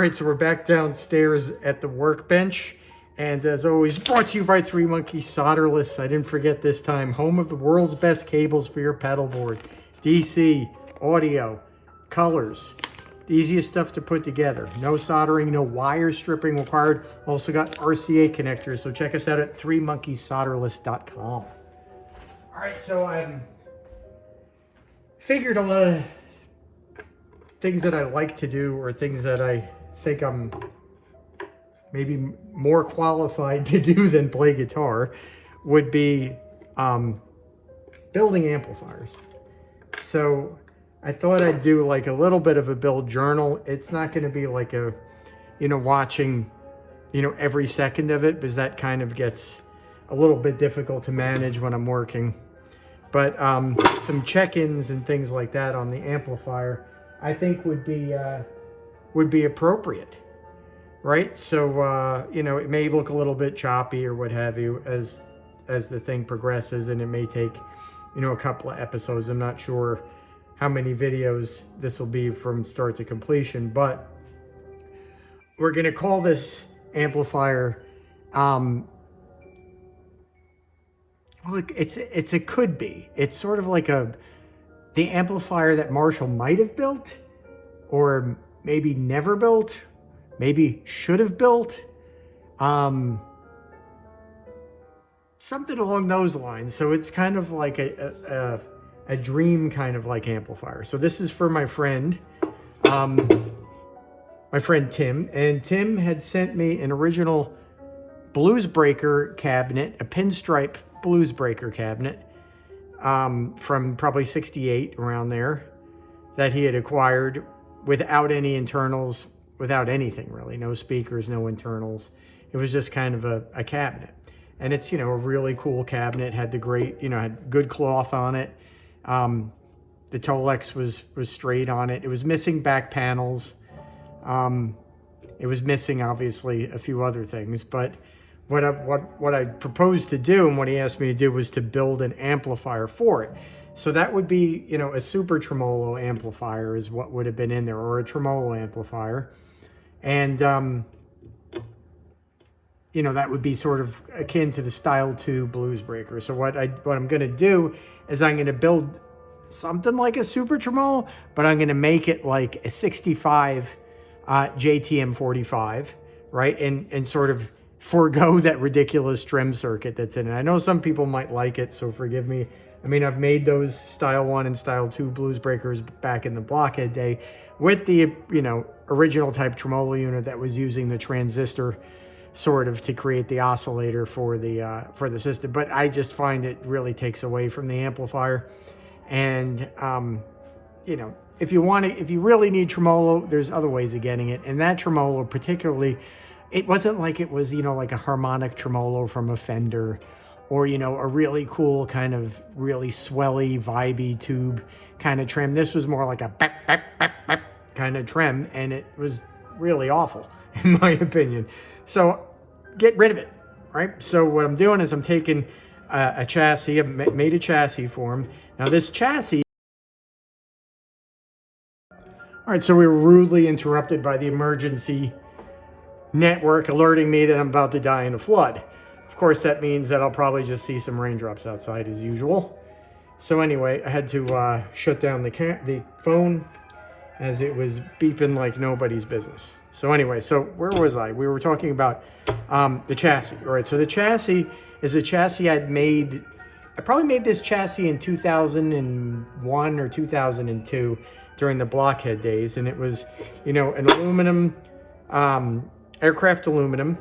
right, so we're back downstairs at the workbench. And as always, brought to you by 3 Monkey Solderless. I didn't forget this time. Home of the world's best cables for your paddleboard. DC, audio, colors. The easiest stuff to put together. No soldering, no wire stripping required. Also got RCA connectors. So check us out at 3monkeysolderless.com. All right, so I figured a lot of things that I like to do, or things that I think I'm maybe more qualified to do than play guitar, would be building amplifiers. So I thought I'd do like a little bit of a build journal. It's not going to be like a, watching, every second of it, because that kind of gets a little bit difficult to manage when I'm working. But some check-ins and things like that on the amplifier, I think would be appropriate, right? So it may look a little bit choppy or what have you as the thing progresses, and it may take a couple of episodes. I'm not sure how many videos this will be from start to completion, but we're gonna call this amplifier well, it could be. It's sort of like the amplifier that Marshall might have built, or maybe never built, maybe should have built. Something along those lines. So it's kind of like a dream kind of like amplifier. So this is for my friend Tim. And Tim had sent me an original Blues Breaker cabinet, a pinstripe Blues Breaker cabinet, from probably 68, around there, that he had acquired without any internals, without anything really, no speakers, no internals. It was just kind of a cabinet. And it's, a really cool cabinet, had the great, had good cloth on it. The Tolex was straight on it. It was missing back panels. It was missing, obviously, a few other things, but what I proposed to do, and what he asked me to do, was to build an amplifier for it. So that would be, a super tremolo amplifier is what would have been in there, or a tremolo amplifier. And, that would be sort of akin to the Style 2 Blues Breaker. So what I'm going to do is I'm going to build something like a super tremolo, but I'm going to make it like a 65 JTM 45, right? And sort of forego that ridiculous trim circuit that's in it. I know some people might like it, so forgive me. I mean, I've made those Style 1 and Style 2 Blues Breakers back in the Blockhead day with the, original type tremolo unit that was using the transistor sort of to create the oscillator for the system. But I just find it really takes away from the amplifier. And, if you really need tremolo, there's other ways of getting it. And that tremolo particularly, it wasn't like it was, like a harmonic tremolo from a Fender, or, a really cool kind of really swelly, vibey tube kind of trim. This was more like a bap, bap, bap, bap kind of trim, and it was really awful, in my opinion. So get rid of it, right? So what I'm doing is I'm taking a chassis. I've made a chassis for him. Now this chassis... All right, so we were rudely interrupted by the emergency network alerting me that I'm about to die in a flood. Of course, that means that I'll probably just see some raindrops outside as usual. So anyway, I had to shut down the phone as it was beeping like nobody's business. So anyway, so where was I? We were talking about the chassis. All right, so the chassis is a chassis I'd made. I probably made this chassis in 2001 or 2002 during the Blockhead days, and it was, an aluminum, aircraft aluminum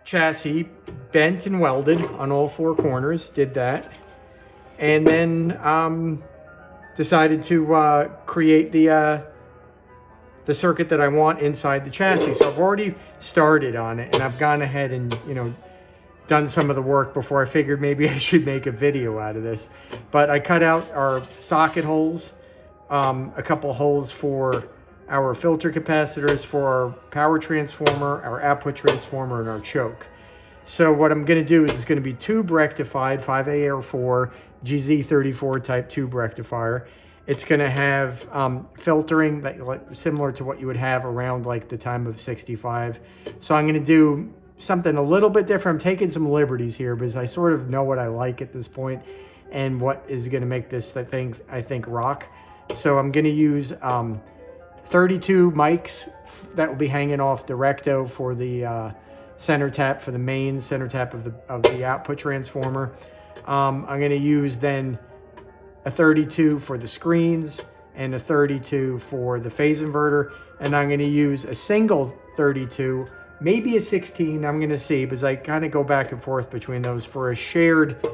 chassis, bent and welded on all 4 corners. Did that, and then decided to create the circuit that I want inside the chassis. So I've already started on it, and I've gone ahead and done some of the work before. I figured maybe I should make a video out of this, but I cut out our socket holes, a couple holes for our filter capacitors, for our power transformer, our output transformer, and our choke. So what I'm going to do is it's going to be tube rectified 5A Air 4 GZ34 type tube rectifier, It's going to have filtering that similar to what you would have around like the time of 65. So I'm going to do something a little bit different. I'm taking some liberties here because I sort of know what I like at this point and what is going to make this, I think, rock. So I'm going to use 32 mics that will be hanging off the recto for the center tap, for the main center tap of the output transformer. I'm going to use then a 32 for the screens and a 32 for the phase inverter. And I'm going to use a single 32, maybe a 16, I'm going to see, because I kind of go back and forth between those for a shared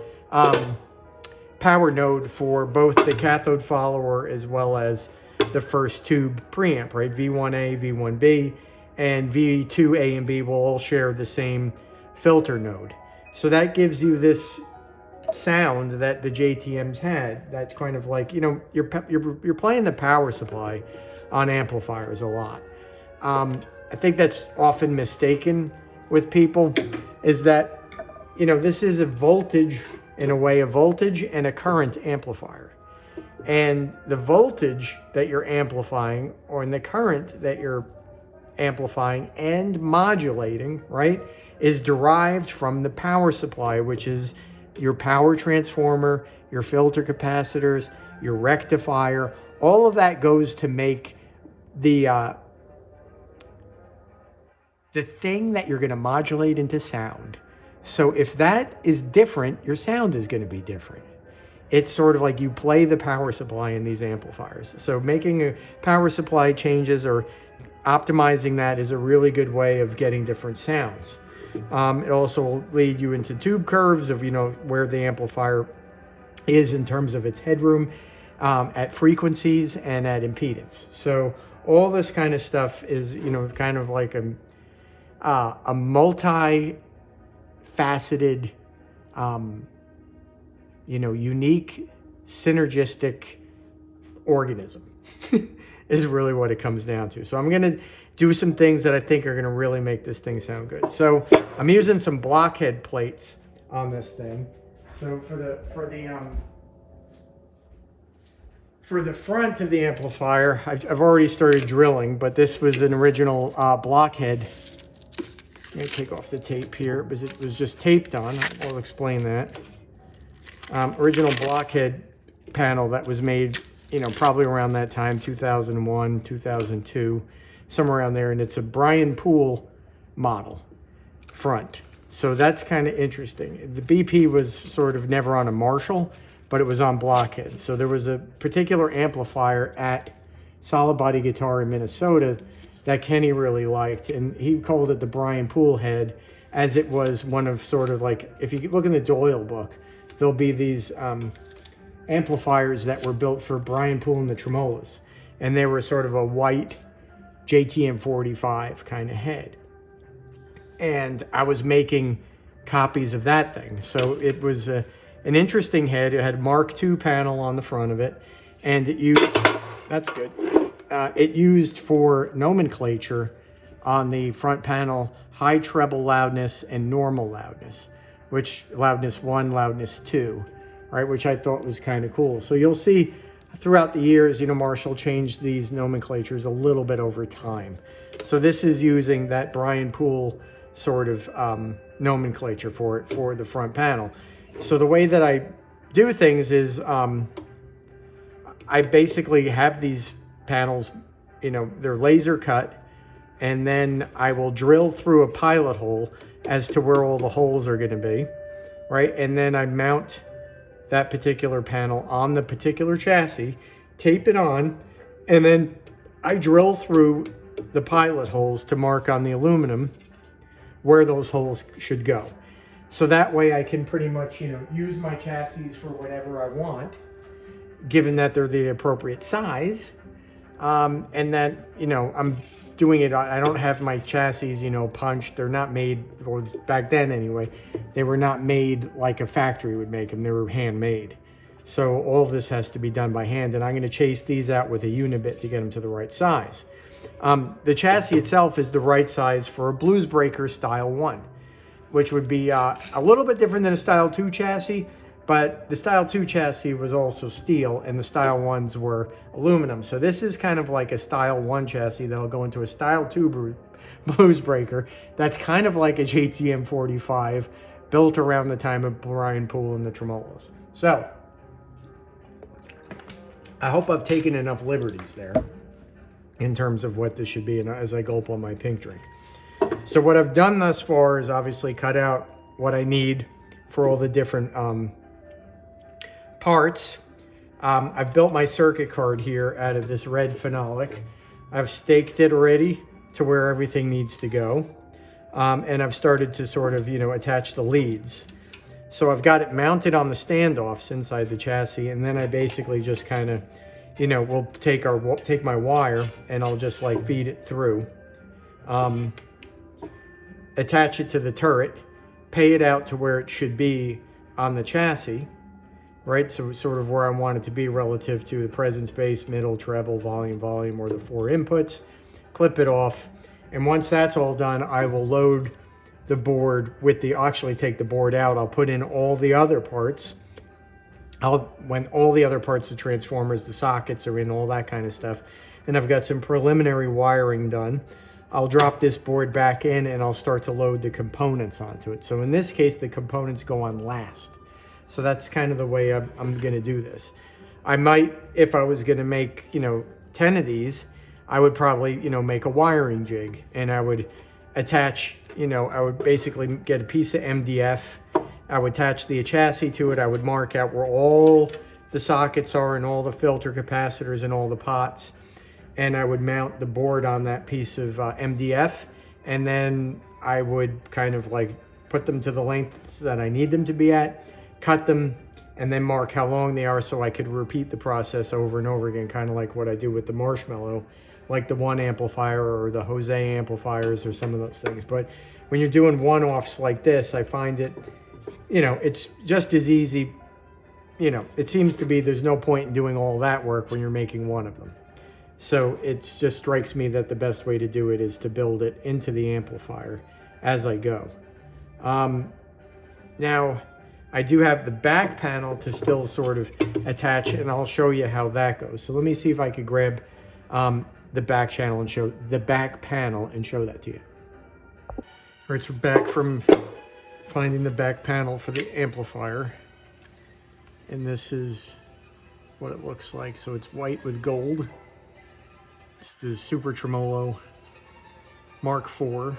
power node for both the cathode follower as well as the first tube preamp, right? V1A, V1B, and V2A and B will all share the same filter node. So that gives you this sound that the JTMs had. That's kind of like, you know, you're playing the power supply on amplifiers a lot. I think that's often mistaken with people, is that, you know, this is a voltage, in a way, a voltage and a current amplifier. And the voltage that you're amplifying, or in the current that you're amplifying and modulating, right, is derived from the power supply, which is your power transformer, your filter capacitors, your rectifier. All of that goes to make the thing that you're going to modulate into sound. So if that is different, your sound is going to be different. It's sort of like you play the power supply in these amplifiers. So making a power supply changes or optimizing that is a really good way of getting different sounds. It also will lead you into tube curves of, you know, where the amplifier is in terms of its headroom, at frequencies and at impedance. So all this kind of stuff is, you know, kind of like a multi-faceted, you know, unique, synergistic organism is really what it comes down to. So I'm going to do some things that I think are going to really make this thing sound good. So I'm using some blockhead plates on this thing. So for the front of the amplifier, I've already started drilling, but this was an original blockhead. I'm going to take off the tape here because it was just taped on. I'll explain that. Original blockhead panel that was made, you know, probably around that time, 2001, 2002, somewhere around there. And it's a Brian Poole model front. So that's kind of interesting. The BP was sort of never on a Marshall, but it was on blockhead. So there was a particular amplifier at Solid Body Guitar in Minnesota that Kenny really liked. And he called it the Brian Poole head, as it was one of sort of like, if you look in the Doyle book, there'll be these amplifiers that were built for Brian Poole and the Tremolas. And they were sort of a white JTM 45 kind of head. And I was making copies of that thing. So it was an interesting head. It had Mark II panel on the front of it. And it used, that's good. It used for nomenclature on the front panel, high treble loudness and normal loudness, which loudness 1, loudness 2, right? Which I thought was kind of cool. So you'll see throughout the years, you know, Marshall changed these nomenclatures a little bit over time. So this is using that Brian Poole sort of nomenclature for it, for the front panel. So the way that I do things is I basically have these panels, you know, they're laser cut, and then I will drill through a pilot hole as to where all the holes are going to be, right? And then I mount that particular panel on the particular chassis, tape it on, and then I drill through the pilot holes to mark on the aluminum where those holes should go. So that way I can pretty much, you know, use my chassis for whatever I want, given that they're the appropriate size. And that, you know, I'm doing it, I don't have my chassis, you know, punched. They're not made, or back then anyway, they were not made like a factory would make them. They were handmade. So all of this has to be done by hand, and I'm going to chase these out with a unibit to get them to the right size. The chassis itself is the right size for a Bluesbreaker Style 1, which would be a little bit different than a Style 2 chassis, But the Style 2 chassis was also steel, and the Style 1s were aluminum. So this is kind of like a Style 1 chassis that'll go into a Style 2 blues breaker. That's kind of like a JTM 45 built around the time of Brian Poole and the Tremolos. So I hope I've taken enough liberties there in terms of what this should be, and as I gulp on my pink drink. So what I've done thus far is obviously cut out what I need for all the different parts. I've built my circuit card here out of this red phenolic. I've staked it already to where everything needs to go. And I've started to sort of, attach the leads. So I've got it mounted on the standoffs inside the chassis, and then I basically just kind of, we'll take my wire and I'll just like feed it through, attach it to the turret, pay it out to where it should be on the chassis, right? So sort of where I want it to be relative to the presence, bass, middle, treble, volume, or the 4 inputs, clip it off. And once that's all done, I will load the board with I'll actually take the board out. I'll put in all the other parts. When all the other parts, the transformers, the sockets are in, all that kind of stuff. And I've got some preliminary wiring done. I'll drop this board back in and I'll start to load the components onto it. So in this case, the components go on last. So that's kind of the way I'm going to do this. I might, if I was going to make, 10 of these, I would probably, make a wiring jig, and I would attach, I would basically get a piece of MDF. I would attach the chassis to it. I would mark out where all the sockets are and all the filter capacitors and all the pots. And I would mount the board on that piece of MDF. And then I would kind of like put them to the lengths that I need them to be at, cut them, and then mark how long they are so I could repeat the process over and over again, kind of like what I do with the Marshmallow, like the One amplifier or the Jose amplifiers or some of those things. But when you're doing one-offs like this, I find it, it's just as easy. It seems to be there's no point in doing all that work when you're making one of them. So it just strikes me that the best way to do it is to build it into the amplifier as I go. Now, I do have the back panel to still sort of attach, and I'll show you how that goes. So let me see if I could grab the back panel and show that to you. All right, so back from finding the back panel for the amplifier, and this is what it looks like. So it's white with gold. It's the Super Tremolo Mark IV.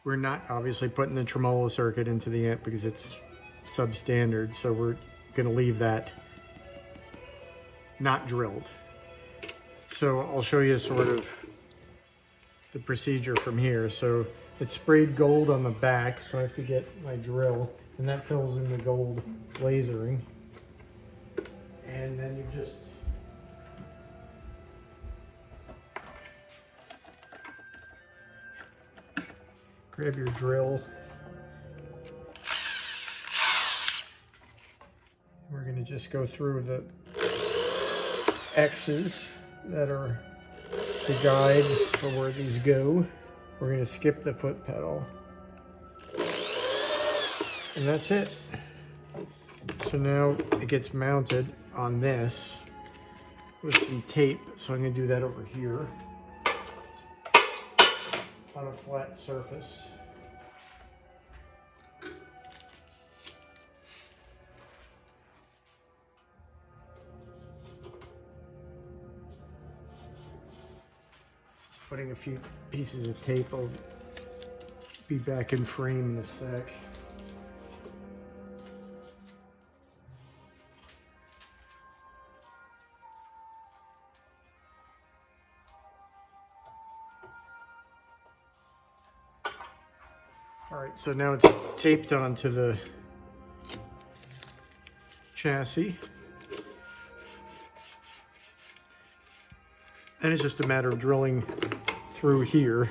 We're not obviously putting the tremolo circuit into the amp because it's substandard, so we're going to leave that not drilled. So I'll show you sort of the procedure from here. So it's sprayed gold on the back, so I have to get my drill, and that fills in the gold lasering. And then you just grab your drill. We're going to just go through the X's that are the guides for where these go. We're going to skip the foot pedal. And that's it. So now it gets mounted on this with some tape. So I'm going to do that over here on a flat surface. Just putting a few pieces of tape. I'll be back in frame in a sec. All right, so now it's taped onto the chassis. Then it's just a matter of drilling through here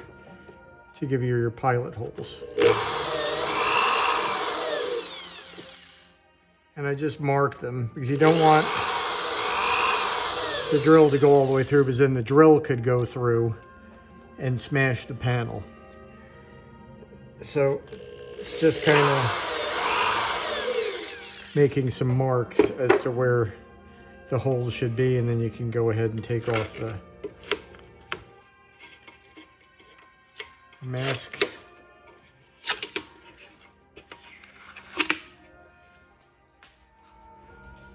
to give you your pilot holes. And I just marked them because you don't want the drill to go all the way through, because then the drill could go through and smash the panel. So it's just kind of making some marks as to where the holes should be, and then you can go ahead and take off the mask.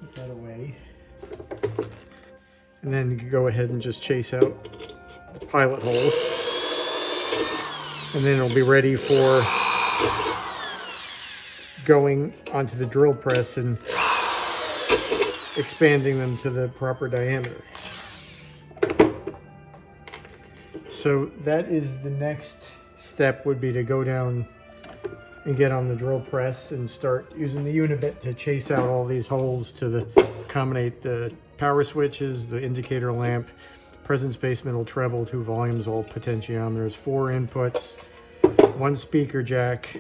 Put that away. And then you can go ahead and just chase out the pilot holes. And then it'll be ready for going onto the drill press and expanding them to the proper diameter. So that is the next step, would be to go down and get on the drill press and start using the unibit to chase out all these holes to accommodate the power switches, the indicator lamp, presence space, middle treble, 2 volumes, all potentiometers, 4 inputs, 1 speaker jack,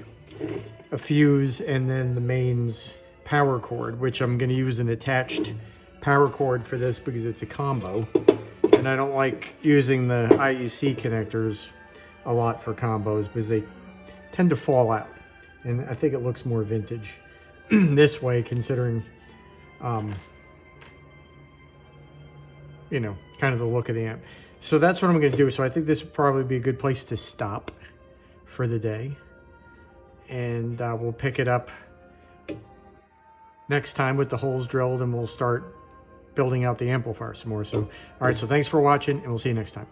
a fuse, and then the mains power cord, which I'm going to use an attached power cord for this because it's a combo. And I don't like using the IEC connectors a lot for combos because they tend to fall out. And I think it looks more vintage this way, considering, you know, kind of the look of the amp. So that's what I'm going to do. So I think this would probably be a good place to stop for the day. And we'll pick it up next time with the holes drilled, and we'll start building out the amplifier some more. So, all right, so thanks for watching, and we'll see you next time.